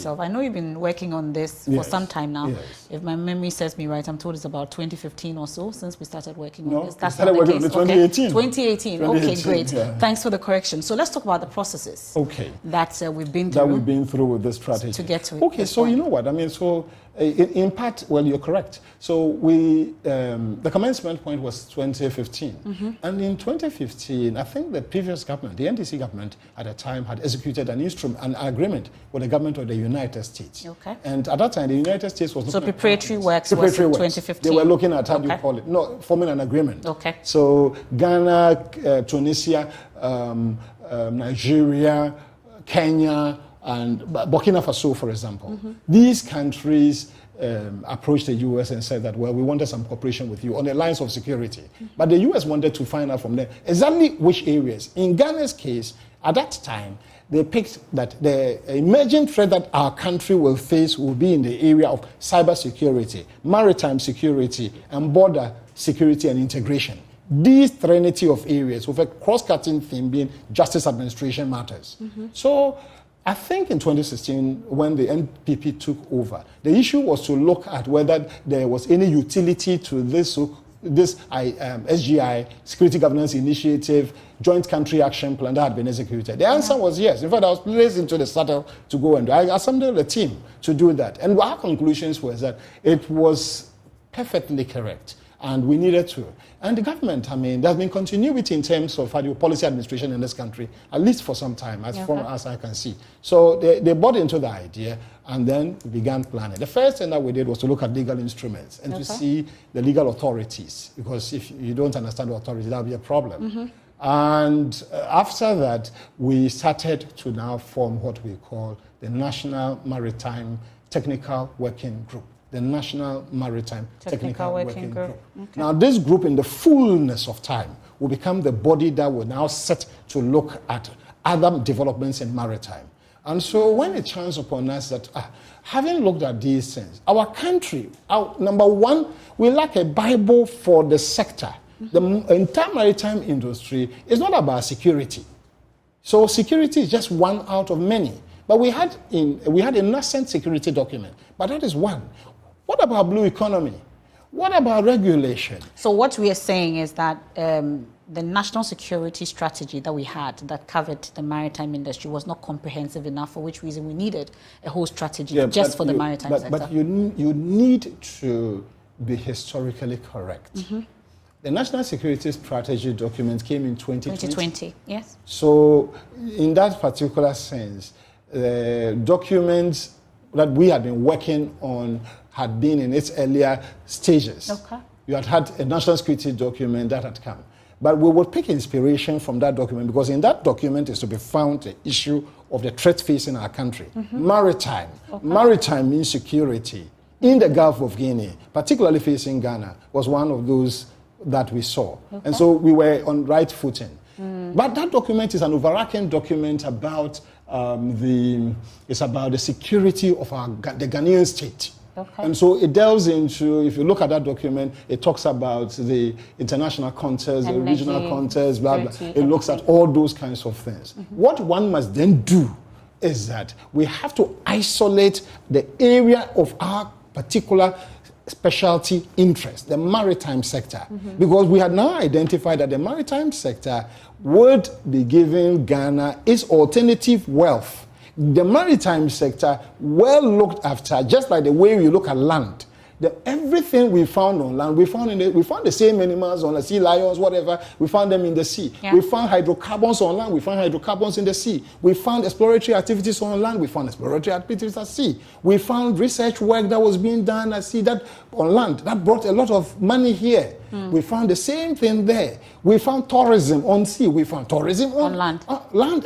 yourself. I know you've been working on this for some time now. Yes. If my memory serves me right, I'm told it's about 2015 or so since we started working on this. That's not the case. 2018. 2018. Okay, great. Yeah. Thanks for the correction. So let's talk about the processes. Okay. That we've been through. That we've been through with this strategy. To get to it. Okay, so you know what? I mean, so in part, well, you're correct. So the commencement point was 2015. And in 2015, I think the previous government, the NDC government at the time, had executed an agreement with the government of the United States. Okay. And at that time, the United States was looking at preparatory works was in 2015. They were looking at, how do you call it? No, forming an agreement. Okay. So Ghana, Tunisia, Nigeria, Kenya, and Burkina Faso, for example. These countries approached the U.S. and said that, well, we wanted some cooperation with you on the lines of security. But the U.S. wanted to find out from them exactly which areas. In Ghana's case, at that time, they picked that the emerging threat that our country will face will be in the area of cybersecurity, maritime security, and border security and integration. These trinity of areas with a cross-cutting theme being justice administration matters. So I think in 2016, when the NPP took over, the issue was to look at whether there was any utility to this SGI, Security Governance Initiative, Joint Country Action Plan that had been executed. The answer was yes. In fact, I was placed into the saddle to go and I assembled a team to do that. And our conclusions was that it was perfectly correct. And we needed to. And the government, I mean, there's been continuity in terms of policy administration in this country, at least for some time, as far as I can see. So they bought into the idea and then began planning. The first thing that we did was to look at legal instruments and to see the legal authorities, because if you don't understand the authorities, that'll be a problem. And after that, we started to now form what we call the National Maritime Technical Working Group. The National Maritime Technical Working Group. Okay. Now, this group, in the fullness of time, will become the body that will now set to look at other developments in maritime. And so when it chanced upon us that, having looked at these things, our country, number one, we lack a Bible for the sector. The entire maritime industry is not about security. So security is just one out of many. But we had a nascent security document, but that is one. What about blue economy? What about regulation? So what we are saying is that the national security strategy that we had that covered the maritime industry was not comprehensive enough, for which reason we needed a whole strategy just for the maritime sector. But you need to be historically correct. The National Security Strategy document came in 2020. Yes. So in that particular sense, the documents that we had been working on had been in its earlier stages. Okay. You had a national security document that had come. But we would pick inspiration from that document because in that document is to be found the issue of the threat facing our country. Maritime. Maritime insecurity in the Gulf of Guinea, particularly facing Ghana, was one of those that we saw. And so we were on right footing. But that document is an overarching document about the security of the Ghanaian state. And so it delves into, if you look at that document, it talks about the international context, the regional context, blah, blah. It looks at all those kinds of things. What one must then do is that we have to isolate the area of our particular specialty interest, the maritime sector, because we had now identified that the maritime sector would be giving Ghana its alternative wealth. The maritime sector, well looked after, just like the way we look at land. Everything we found on land, we found the same animals on the sea lions, whatever. We found them in the sea. We found hydrocarbons on land. We found hydrocarbons in the sea. We found exploratory activities on land. We found exploratory activities at sea. We found research work that was being done at sea, that on land, that brought a lot of money here. We found the same thing there. We found tourism on sea. We found tourism on land. Land.